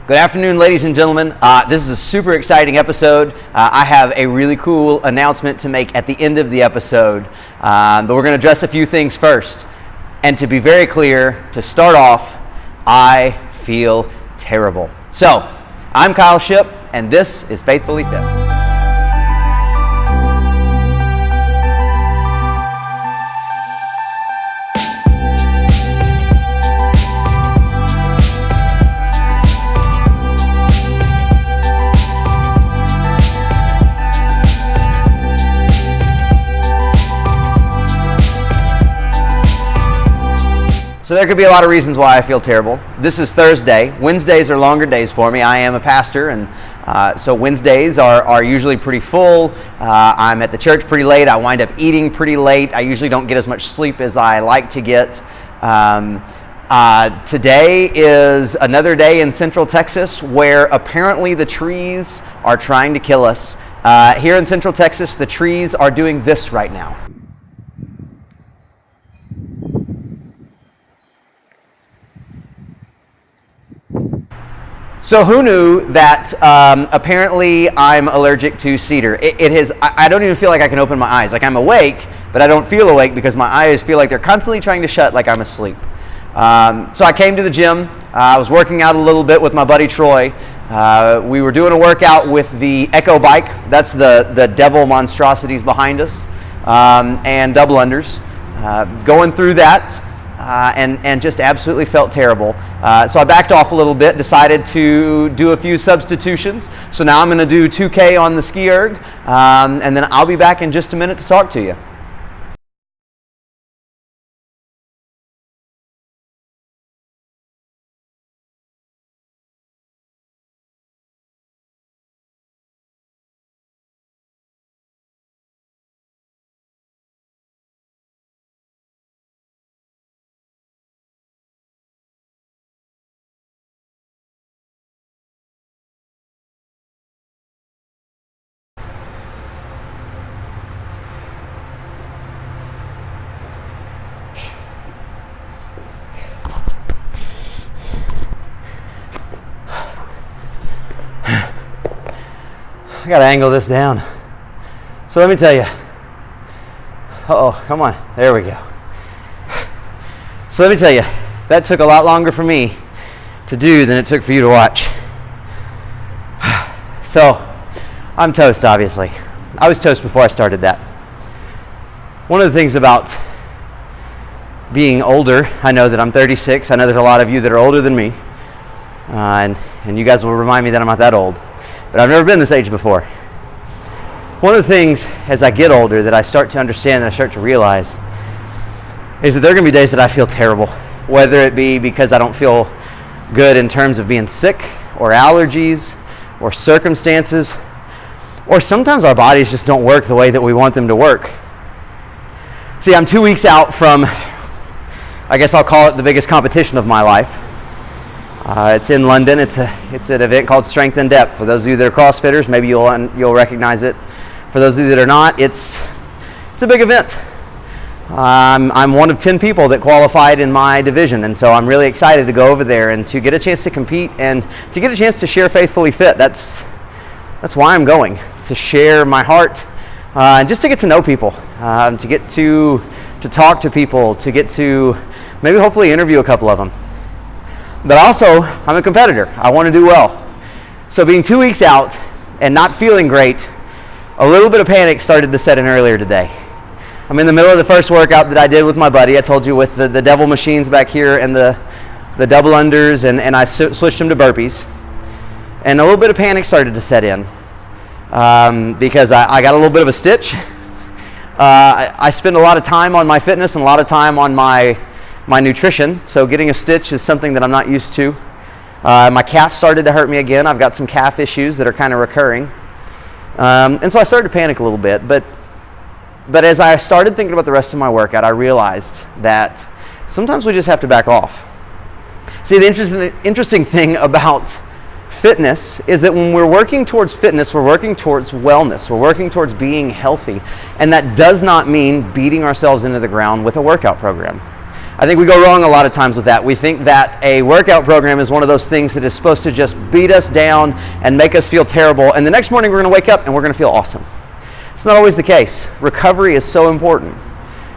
Good afternoon, ladies and gentlemen. This is a super exciting episode. I have a really cool announcement to make at the end of the episode, but we're going to address a few things first. And to be very clear, to start off, I feel terrible. So, I'm Kyle Shipp, and this is Faithfully Fit. So there could be a lot of reasons why I feel terrible. This is Thursday. Wednesdays are longer days for me. I am a pastor, and so Wednesdays are usually pretty full. I'm at the church pretty late. I wind up eating pretty late. I usually don't get as much sleep as I like to get. Today is another day in Central Texas where apparently the trees are trying to kill us. Here in Central Texas, the trees are doing this right now. So who knew that apparently I'm allergic to cedar? I don't even feel like I can open my eyes. Like I'm awake, but I don't feel awake because my eyes feel like they're constantly trying to shut like I'm asleep. So I came to the gym. I was working out a little bit with my buddy Troy. We were doing a workout with the Echo bike. That's the devil monstrosities behind us, and double unders. Going through that. And just absolutely felt terrible. So I backed off a little bit, decided to do a few substitutions. So now I'm going to do 2K on the ski erg, and then I'll be back in just a minute to talk to you. I gotta angle this down. So let me tell you. Come on. There we go. So let me tell you, that took a lot longer for me to do than it took for you to watch. So, I'm toast, obviously. I was toast before I started that. One of the things about being older, I know that I'm 36. I know there's a lot of you that are older than me. And you guys will remind me that I'm not that old. But I've never been this age before. One of the things as I get older that I start to understand and I start to realize is that there are going to be days that I feel terrible, whether it be because I don't feel good in terms of being sick or allergies or circumstances, or sometimes our bodies just don't work the way that we want them to work. See, I'm 2 weeks out from, I guess I'll call it the biggest competition of my life. It's in London. It's an event called Strength in Depth. For those of you that are CrossFitters, maybe you'll recognize it. For those of you that are not, it's a big event. I'm one of 10 people that qualified in my division, and so I'm really excited to go over there and to get a chance to compete and to get a chance to share Faithfully Fit. That's why I'm going, to share my heart, and just to get to know people, to get to talk to people, to get to maybe hopefully interview a couple of them. But also, I'm a competitor. I want to do well. So being 2 weeks out and not feeling great, a little bit of panic started to set in earlier today. I'm in the middle of the first workout that I did with my buddy. I told you with the devil machines back here and the double unders, and I switched them to burpees. And a little bit of panic started to set in because I got a little bit of a stitch. I spend a lot of time on my fitness and a lot of time on my nutrition, so getting a stitch is something that I'm not used to. My calf started to hurt me again. I've got some calf issues that are kind of recurring. And so I started to panic a little bit, but as I started thinking about the rest of my workout, I realized that sometimes we just have to back off. See, the interesting thing about fitness is that when we're working towards fitness, we're working towards wellness, we're working towards being healthy, and that does not mean beating ourselves into the ground with a workout program. I think we go wrong a lot of times with that. We think that a workout program is one of those things that is supposed to just beat us down and make us feel terrible, and the next morning we're going to wake up and we're going to feel awesome. It's not always the case. Recovery is so important.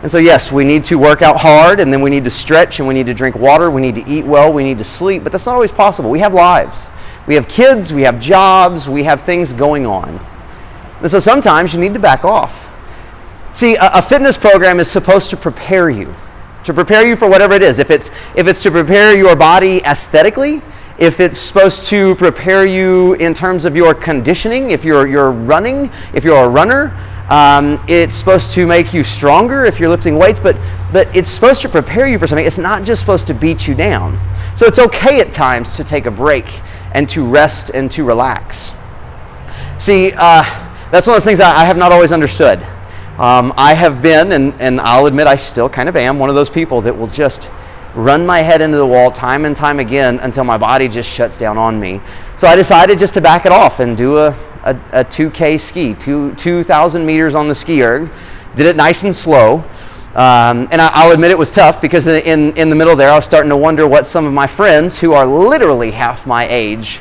And so yes, we need to work out hard, and then we need to stretch, and we need to drink water, we need to eat well, we need to sleep, but that's not always possible. We have lives. We have kids, we have jobs, we have things going on. And so sometimes you need to back off. See, a fitness program is supposed to prepare you for whatever it is. If it's to prepare your body aesthetically, if it's supposed to prepare you in terms of your conditioning, if you're running, if you're a runner, it's supposed to make you stronger if you're lifting weights, but it's supposed to prepare you for something. It's not just supposed to beat you down. So it's okay at times to take a break and to rest and to relax. See, that's one of those things I have not always understood. I have been, and I'll admit I still kind of am, one of those people that will just run my head into the wall time and time again until my body just shuts down on me. So I decided just to back it off and do a 2K ski, 2,000 meters on the ski erg. Did it nice and slow. And I'll admit it was tough because in the middle there I was starting to wonder what some of my friends who are literally half my age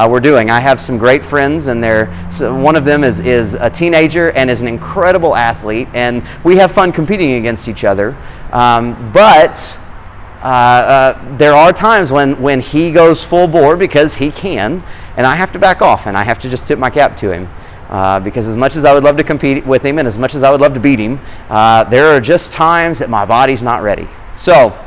were doing. I have some great friends, and one of them is a teenager and is an incredible athlete, and we have fun competing against each other. But there are times when he goes full bore because he can, and I have to back off, and I have to just tip my cap to him. Because as much as I would love to compete with him and as much as I would love to beat him, there are just times that my body's not ready. So,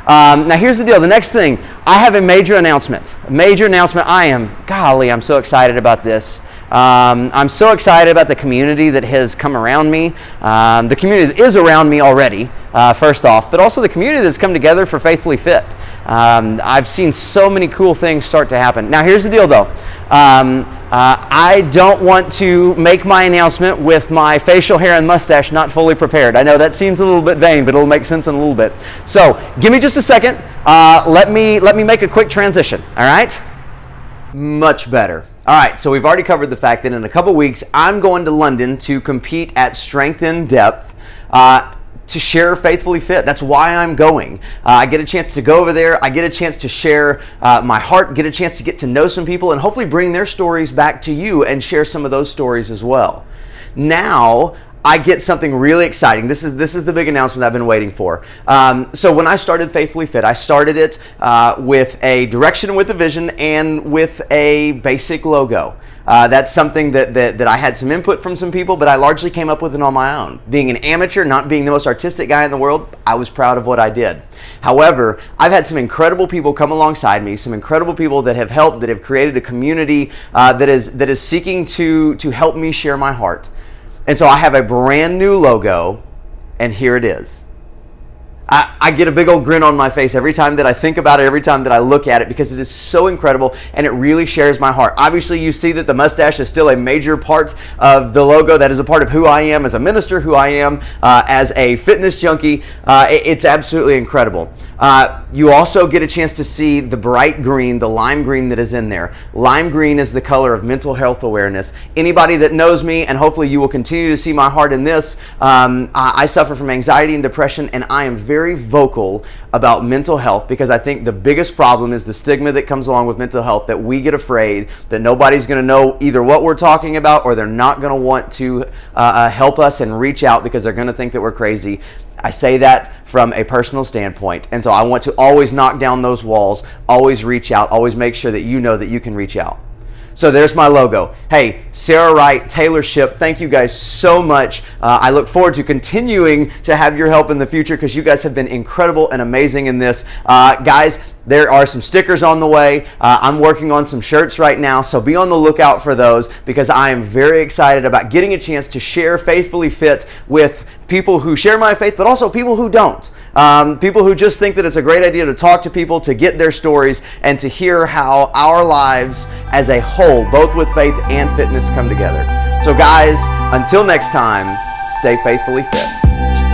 now here's the deal. The next thing, I have a major announcement. I'm so excited about this. I'm so excited about the community that has come around me, the community that is around me already, first off, but also the community that's come together for Faithfully Fit. I've seen so many cool things start to happen. Now here's the deal though. I don't want to make my announcement with my facial hair and mustache not fully prepared. I know that seems a little bit vain, but it'll make sense in a little bit. So give me just a second. Let me make a quick transition. All right? Much better. All right, so we've already covered the fact that in a couple weeks I'm going to London to compete at Strength in Depth. To share Faithfully Fit. That's why I'm going. I get a chance to go over there. I get a chance to share my heart, get a chance to get to know some people, and hopefully bring their stories back to you and share some of those stories as well. Now, I get something really exciting. This is the big announcement I've been waiting for. So when I started Faithfully Fit, I started it with a direction, with a vision, and with a basic logo. That's something that I had some input from some people, but I largely came up with it on my own. Being an amateur, not being the most artistic guy in the world, I was proud of what I did. However, I've had some incredible people come alongside me, some incredible people that have helped, that have created a community that is seeking to help me share my heart. And so I have a brand new logo, and here it is. I get a big old grin on my face every time that I think about it, every time that I look at it, because it is so incredible and it really shares my heart. Obviously, you see that the mustache is still a major part of the logo. That is a part of who I am as a minister, who I am as a fitness junkie. It's absolutely incredible. You also get a chance to see the bright green, the lime green that is in there. Lime green is the color of mental health awareness. Anybody that knows me, and hopefully you will continue to see my heart in this, I suffer from anxiety and depression, and I am very vocal about mental health because I think the biggest problem is the stigma that comes along with mental health, that we get afraid that nobody's going to know either what we're talking about, or they're not going to want to help us and reach out because they're going to think that we're crazy. I say that from a personal standpoint, and so I want to always knock down those walls, always reach out, always make sure that you know that you can reach out. So there's my logo. Hey, Sarah Wright, Taylor Ship, thank you guys so much. I look forward to continuing to have your help in the future because you guys have been incredible and amazing in this. Guys, there are some stickers on the way. I'm working on some shirts right now, so be on the lookout for those because I am very excited about getting a chance to share Faithfully Fit with people who share my faith, but also people who don't. People who just think that it's a great idea to talk to people, to get their stories, and to hear how our lives as a whole, both with faith and fitness, come together. So guys, until next time, stay faithfully fit.